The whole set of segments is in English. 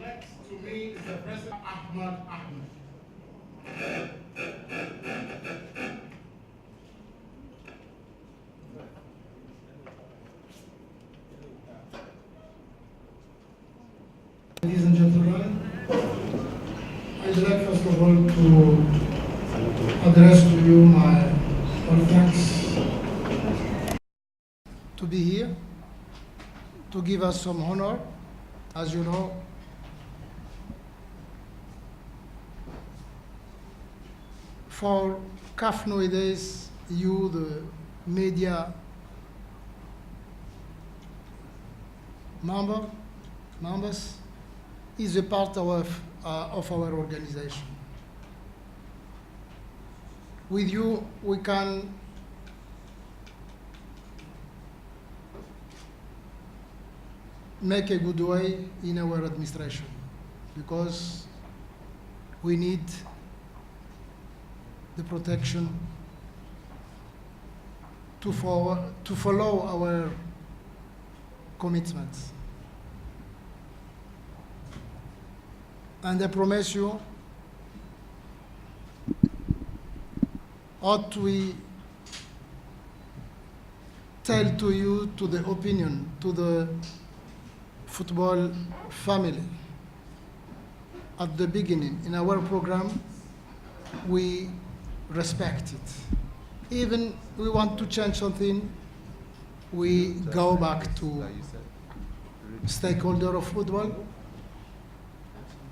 Next to me is the President Ahmad Ahmad. Ladies and gentlemen, I'd like first of all to address to you my thanks to be here, to give us some honor. As you know, for CAF nowadays, you, the media members, is a part of our organization. With you, we can make a good way in our administration, because we need the protection to follow our commitments. And I promise you, what we tell to you, to the opinion, to the football family, at the beginning in our program, we respect it. Even we want to change something, we go back to stakeholder of football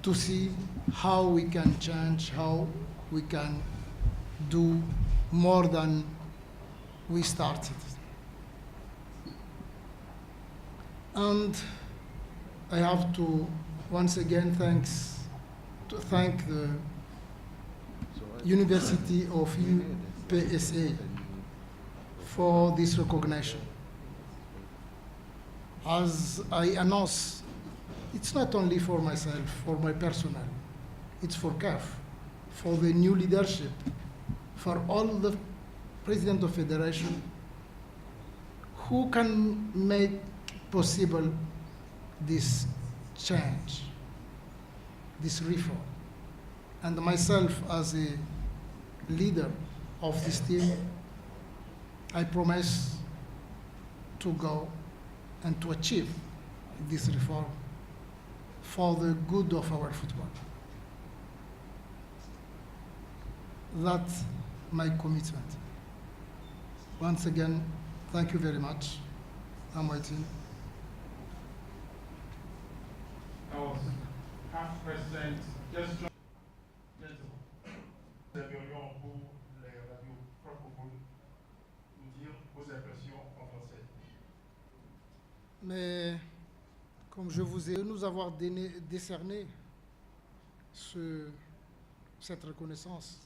to see how we can change, how we can do more than we started. And I have to once again thank the University of UPSA for this recognition. As I announced, it's not only for myself, for my personal, it's for CAF, for the new leadership, for all the president of federation who can make possible this change, this reform. And myself as a leader of this team, I promise to go and to achieve this reform for the good of our football. That's my commitment. Once again, thank you very much. I'm waiting. Our CAF President just joined. Nous aimerions pour les radios francophones nous dire vos impressions en français. Mais comme je vous ai nous avoir décerné cette reconnaissance,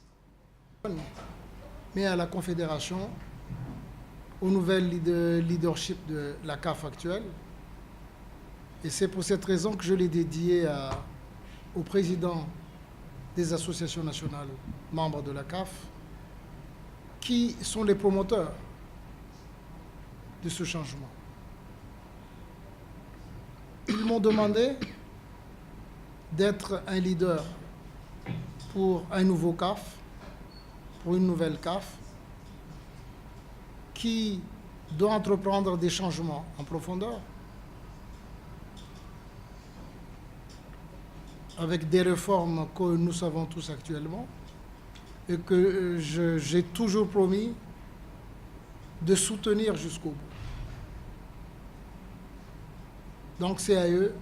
mais à la Confédération, au nouvel leadership de la CAF actuelle. Et c'est pour cette raison que je l'ai dédié au président des associations nationales membres de la CAF, qui sont les promoteurs de ce changement. Ils m'ont demandé d'être un leader pour un nouveau CAF, pour une nouvelle CAF, qui doit entreprendre des changements en profondeur, avec des réformes que nous savons tous actuellement, et que j'ai toujours promis de soutenir jusqu'au bout. Donc c'est à eux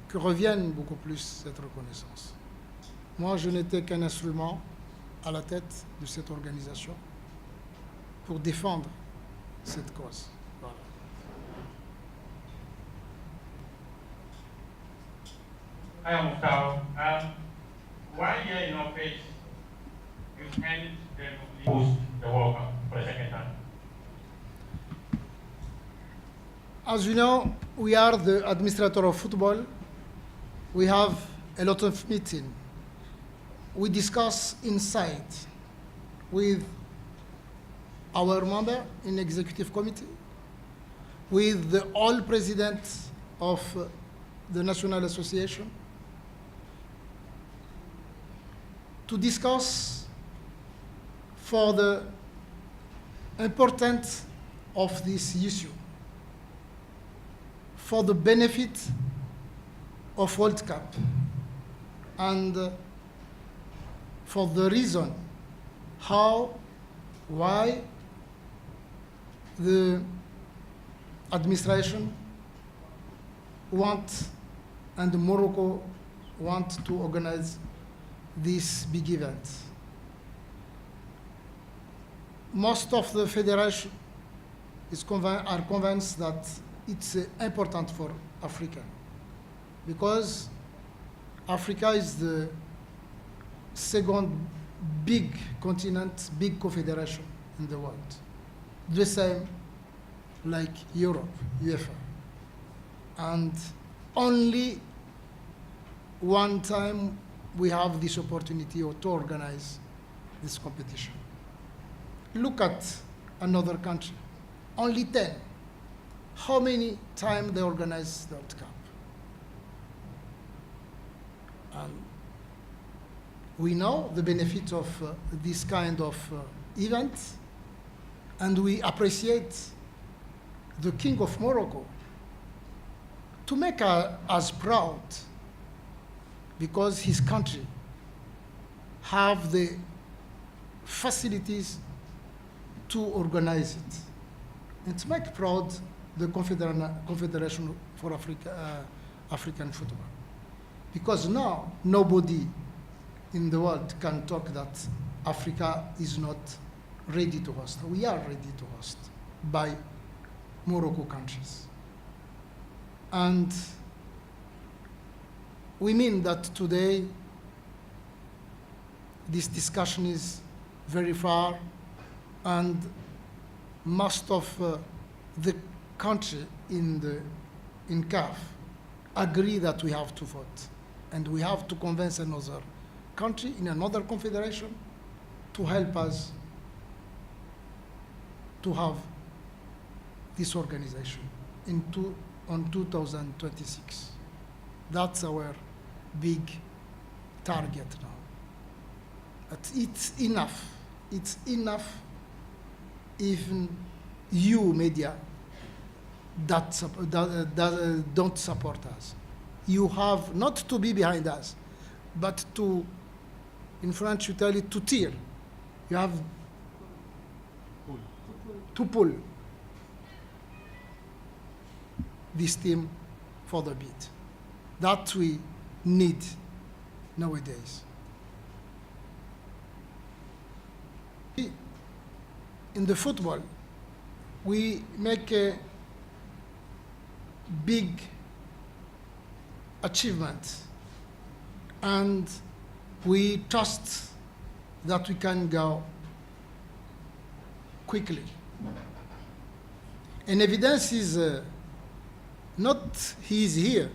que revienne beaucoup plus cette reconnaissance. Moi, je n'étais qu'un instrument à la tête de cette organisation pour défendre cette cause. Voilà. Hi, I'm Mukhtar. 1 year in office, you end the host the World Cup for the second time. As you know, we are the administrator of football. We have a lot of meetings. We discuss inside with our member in executive committee, with the all presidents of the National Association, to discuss for the importance of this issue, for the benefit of World Cup, and for the reason how, why the administration want and Morocco want to organize this big event. Most of the federation are convinced that it's important for Africa, because Africa is the second big continent, big confederation in the world. The same like Europe, UEFA. And only one time we have this opportunity to organize this competition. Look at another country, only 10. How many times they organize the World Cup? And we know the benefit of this kind of event, and we appreciate the King of Morocco to make us proud, because his country have the facilities to organize it, and to make proud the Confederation for African Football. Because now nobody in the world can talk that Africa is not ready to host. We are ready to host by Morocco countries. And we mean that today this discussion is very far, and most of the country in CAF agree that we have to vote, and we have to convince another country in another confederation to help us to have this organization on 2026. That's our big target now. But it's enough. It's enough even you, media, that don't support us. You have not to be behind us, but to, in French you tell it, to tear. You have to pull this team for the beat. That we need nowadays. In the football, we make a big achievement, and we trust that we can go quickly. And evidence is not he is here,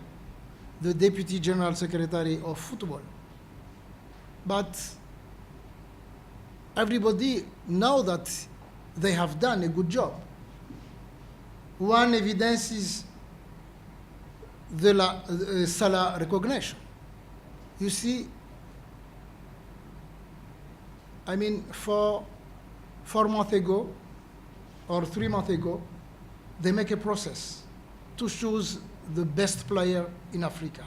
the Deputy General Secretary of Football, but everybody know that they have done a good job. One evidence is the Salah recognition. You see, I mean, 4 months ago or 3 months ago, they make a process to choose the best player in Africa.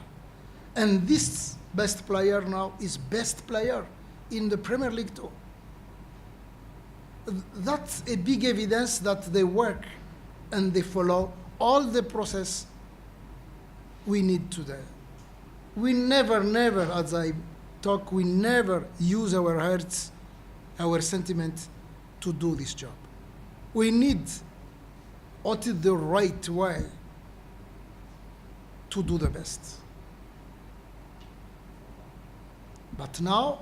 And this best player now is best player in the Premier League too. That's a big evidence that they work and they follow all the process we need today. We never, as I talk, we never use our hearts, our sentiment to do this job. We need what is the right way to do the best. But now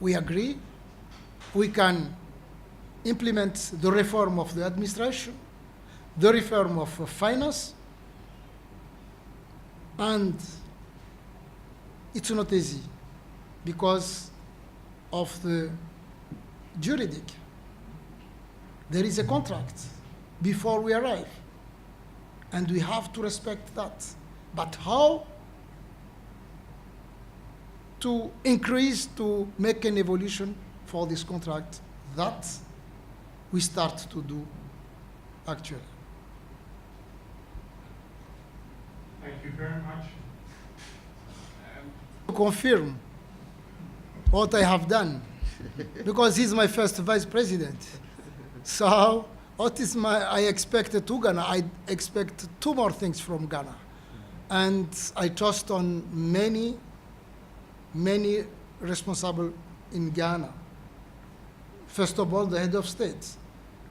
we agree we can implement the reform of the administration, the reform of finance, and it's not easy because of the juridic. There is a contract before we arrive, and we have to respect that. But how to increase, to make an evolution for this contract that we start to do actually. Thank you very much. To confirm what I have done, because he's my first vice president. So what is I expect to Ghana? I expect two more things from Ghana. And I trust on many responsible in Ghana. First of all, the head of state.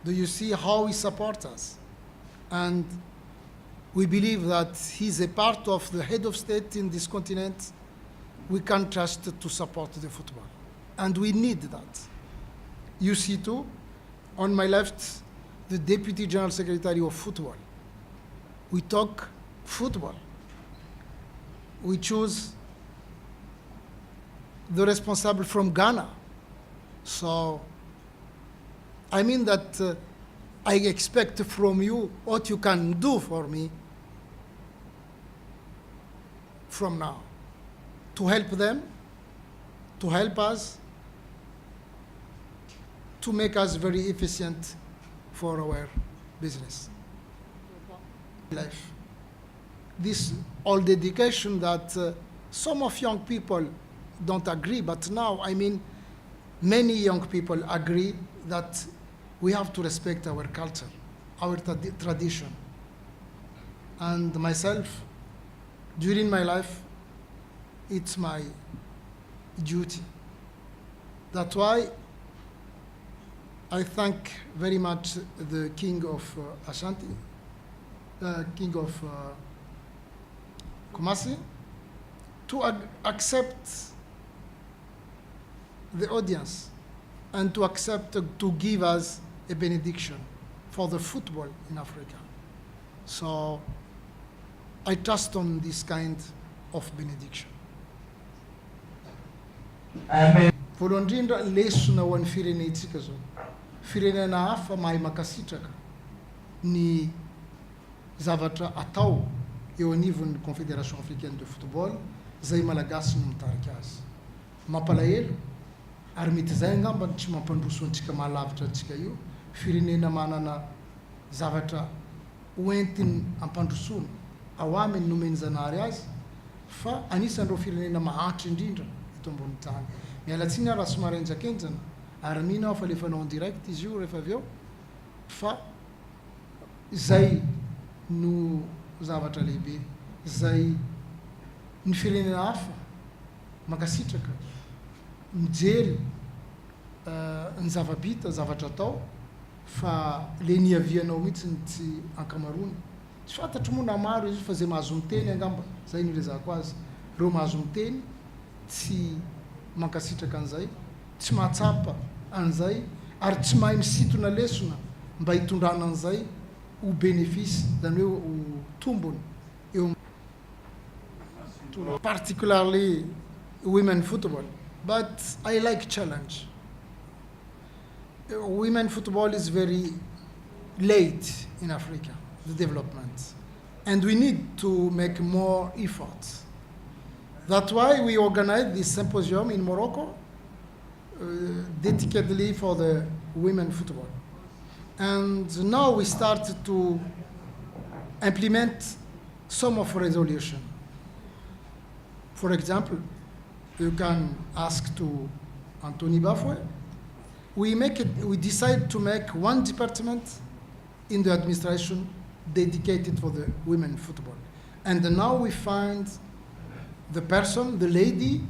Do you see how he supports us? And we believe that he's a part of the head of state in this continent. We can trust to support the football. And we need that. You see too, on my left, the Deputy General Secretary of Football. We talk football. We choose the responsible from Ghana. So, I mean that I expect from you what you can do for me from now, to help them, to help us, to make us very efficient for our business. Life. This all dedication that some of young people don't agree, but now, I mean, many young people agree that we have to respect our culture, our tradition. And myself, during my life, it's my duty. That's why I thank very much the King of Ashanti, King of Kumasi, to accept the audience and to accept to give us a benediction for the football in Africa. So I trust on this kind of benediction. Amen. Voalohany indrindra lesona ho an'ny firenentsika zao. Firenena hafa mahay makasitraka ny zavatra atao eo anivon'ny Confederation Africaine de Football zay malagasy no mitarika azy. Mampalahelo ary mety zay angamba tsy mampandroso antsika mahalavitra antsika io, firenena manana zavatra hoentiny ampandrosoana ao aminy nomeny zanahary azy, fa anisan'ireo firenena mahatry indrindra eto ambony tany. Mialatsiny raha somary enjakenjana ary mino aho fa lefanao en direct izy io rehefa avy eo, fa zay no zavatra lehibe, zay ny firenena hafa makasitraka mijery ny zava-bita, zavatra atao, fa le niavianao mihitsy tsy ankamaroany. Tsy fantatro moa na maro izy fa zay mahazo miteny angamba, zay no ilazako azy. Reo mahazo miteny tsy mankasitraka an'izay, tsy mahatsapa an'izay, ary tsy mahay misintona lesona mba hitondrana an'izay ho bénéfice, zany hoe ho tombony eo, particularly women football. But I like challenge. Women football is very late in Africa, the development. And we need to make more efforts. That's why we organized this symposium in Morocco, dedicatedly for the women football. And now we start to implement some of resolution. For example, you can ask to Anthony Bafoué. We decide to make one department in the administration dedicated for the women football. And now we find the person, the lady,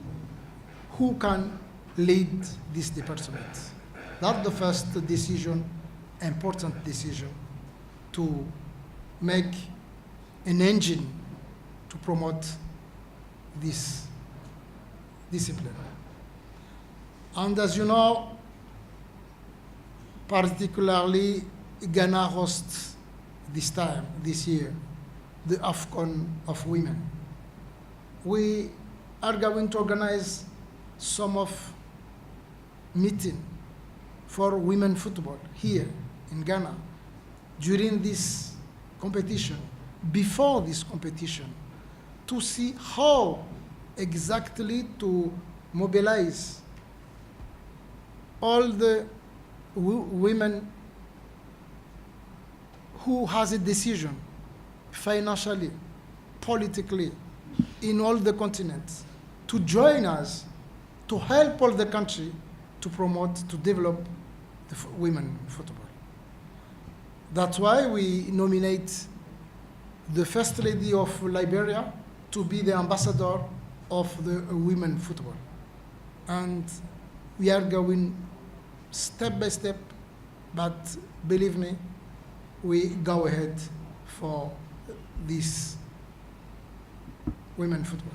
who can lead this department. That's the first decision, important decision, to make an engine to promote this discipline. And as you know, particularly Ghana hosts this year, the AFCON of women. We are going to organize some of meeting for women football here in Ghana during this competition, before this competition, to see how exactly to mobilize all the women who has a decision financially, politically, in all the continents, to join us, to help all the country to promote, to develop the women football. That's why we nominate the First Lady of Liberia to be the ambassador of the women football. And we are going step by step, but believe me, we go ahead for this women football.